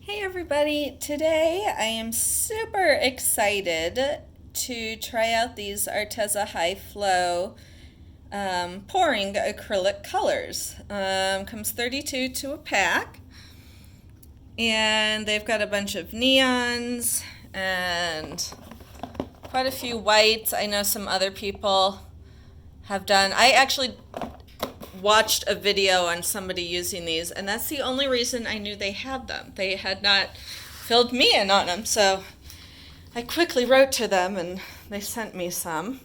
Hey everybody, today I am super excited to try out these Arteza High Flow pouring acrylic colors. Comes 32 to a pack, and they've got a bunch of neons and quite a few whites. I know some other people have done. I actually watched a video on somebody using these, and that's the only reason I knew they had them. They had not filled me in on them, so I quickly wrote to them and they sent me some.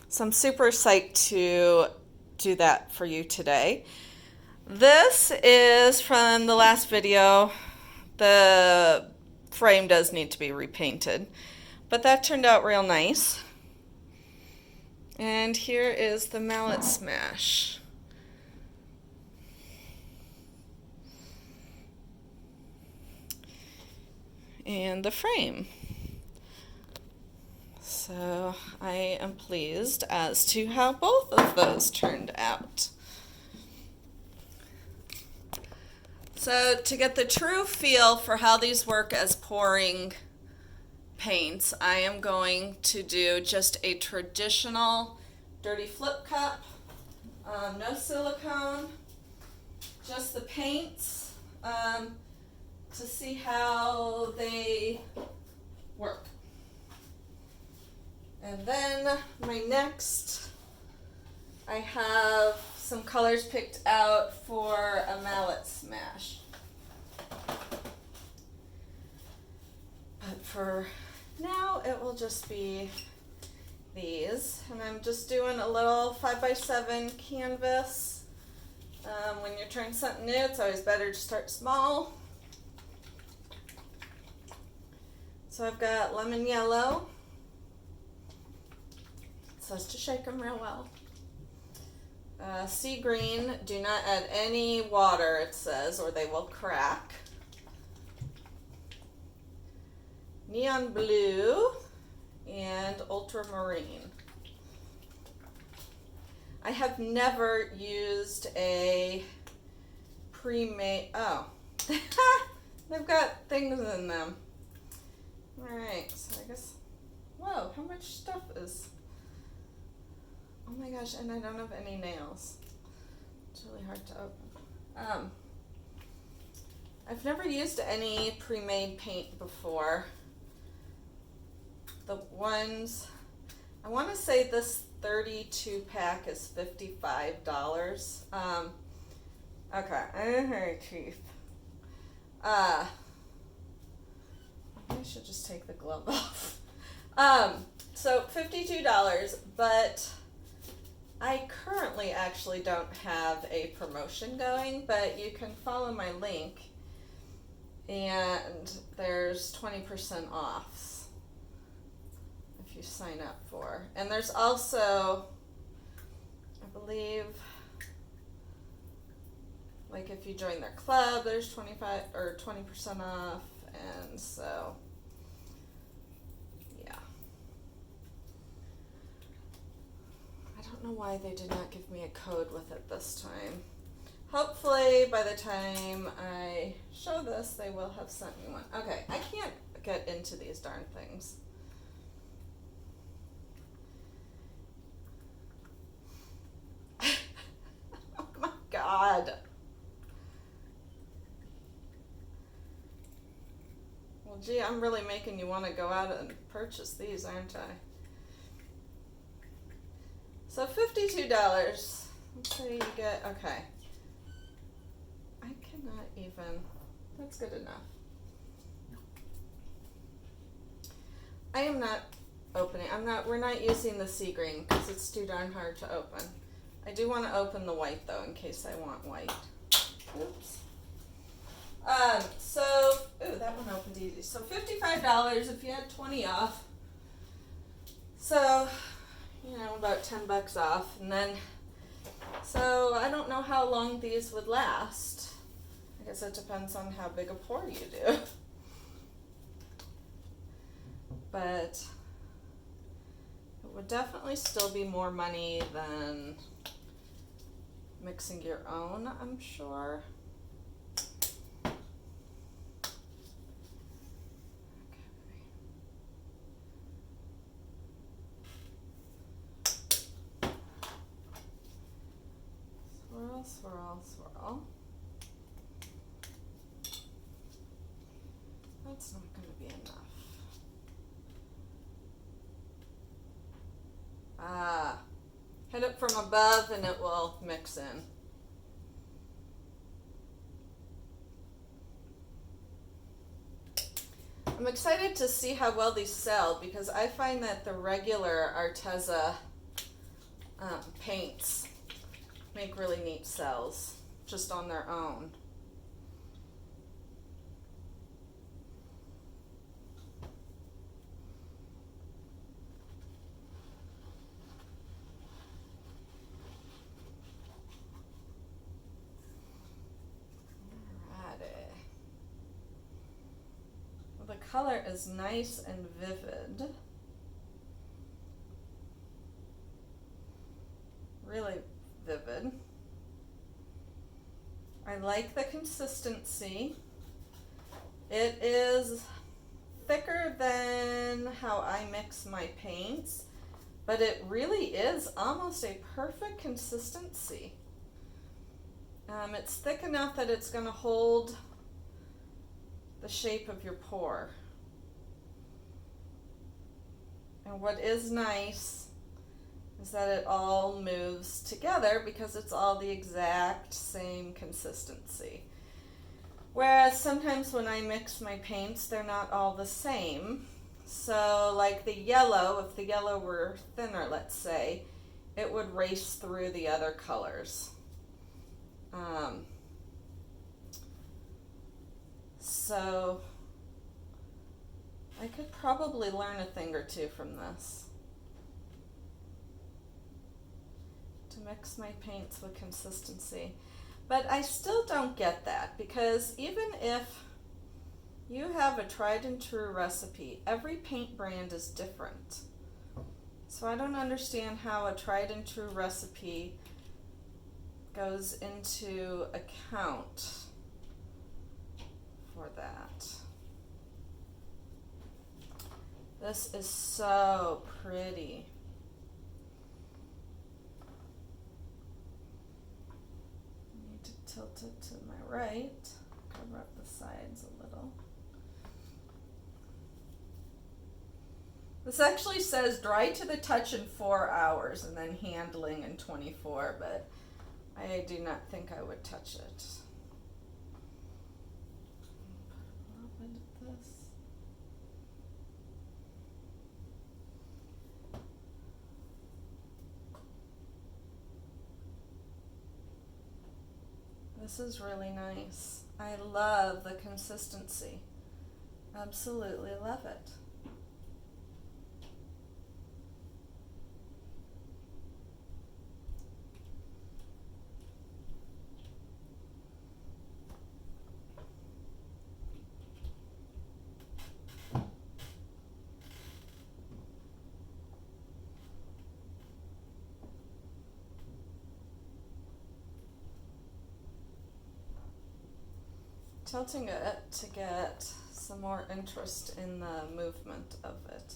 So I'm super psyched to do that for you today. This is from the last video. The frame does need to be repainted, but that turned out real nice. And here is the mallet smash. And the frame. So I am pleased as to how both of those turned out. So to get the true feel for how these work as pouring paints, I am going to do just a traditional dirty flip cup, no silicone, just the paints, to see how they work. And then my next, I have some colors picked out for a mallet smash. But for now, it will just be these. And I'm just doing a little 5x7 canvas. When you're trying something new, it's always better to start small. So I've got lemon yellow. It says to shake them real well. Sea green, do not add any water, it says, or they will crack. Neon blue and ultramarine. I have never used a pre-made, oh, they've got things in them. Alright, so I guess, whoa, how much stuff is, oh my gosh, and I don't have any nails. It's really hard to open. I've never used any pre-made paint before. The ones, I want to say this 32 pack is $55. Okay, I hurt teeth. I should just take the glove off. So $52, but I currently actually don't have a promotion going, but you can follow my link and there's 20% off if you sign up for. And there's also, I believe, like if you join their club, there's 25 or 20% off, and so yeah. I don't know why they did not give me a code with it this time. Hopefully by the time I show this, they will have sent me one. Okay, I can't get into these darn things. Oh my God. Well, gee, I'm really making you want to go out and purchase these, aren't I? So $52. Let's say you get, okay. I cannot even, that's good enough. I am not opening, we're not using the sea green because it's too darn hard to open. I do want to open the white though in case I want white. Oops. Ooh, that one opened easy. So $55 if you had 20 off. So, you know, about 10 bucks off. And then, so I don't know how long these would last. I guess it depends on how big a pour you do. But it would definitely still be more money than mixing your own, I'm sure. Swirl, swirl, swirl. That's not going to be enough. Hit it from above and it will mix in. I'm excited to see how well these sell because I find that the regular Arteza paints make really neat sells just on their own. The color is nice and vivid. Really vivid. I like the consistency. It is thicker than how I mix my paints, but it really is almost a perfect consistency. It's thick enough that it's going to hold the shape of your pour. And what is nice is that it all moves together because it's all the exact same consistency. Whereas sometimes when I mix my paints, they're not all the same. So like the yellow, if the yellow were thinner, let's say, it would race through the other colors. So I could probably learn a thing or two from this to mix my paints with consistency. But I still don't get that because even if you have a tried and true recipe, every paint brand is different. So I don't understand how a tried and true recipe goes into account for that. This is so pretty. I need to tilt it to my right, cover up the sides a little. This actually says dry to the touch in 4 hours and then handling in 24, but I do not think I would touch it. This is really nice. I love the consistency. Absolutely love it. Tilting it to get some more interest in the movement of it.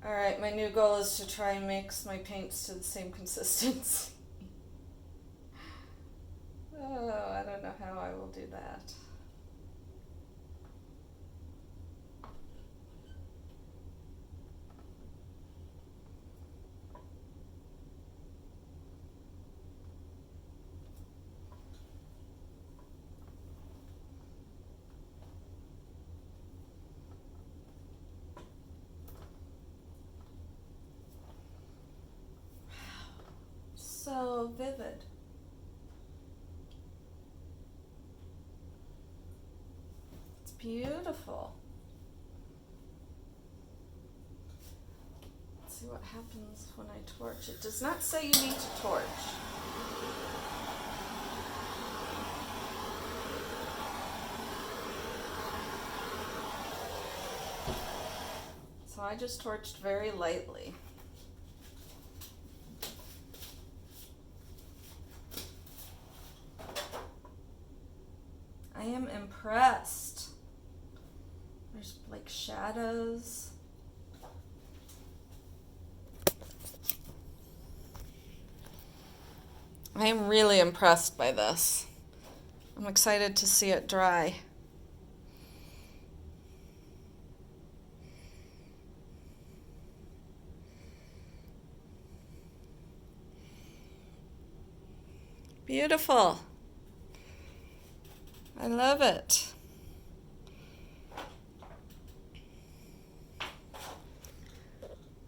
Alright, my new goal is to try and mix my paints to the same consistency. Oh, I don't know how I will do that. So vivid. It's beautiful. Let's see what happens when I torch. It does not say you need to torch. So I just torched very lightly. I am impressed. There's like shadows. I am really impressed by this. I'm excited to see it dry. Beautiful. I love it.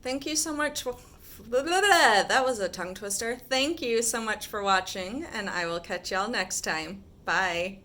Thank you so much. That was a tongue twister. Thank you so much for watching, and I will catch y'all next time. Bye.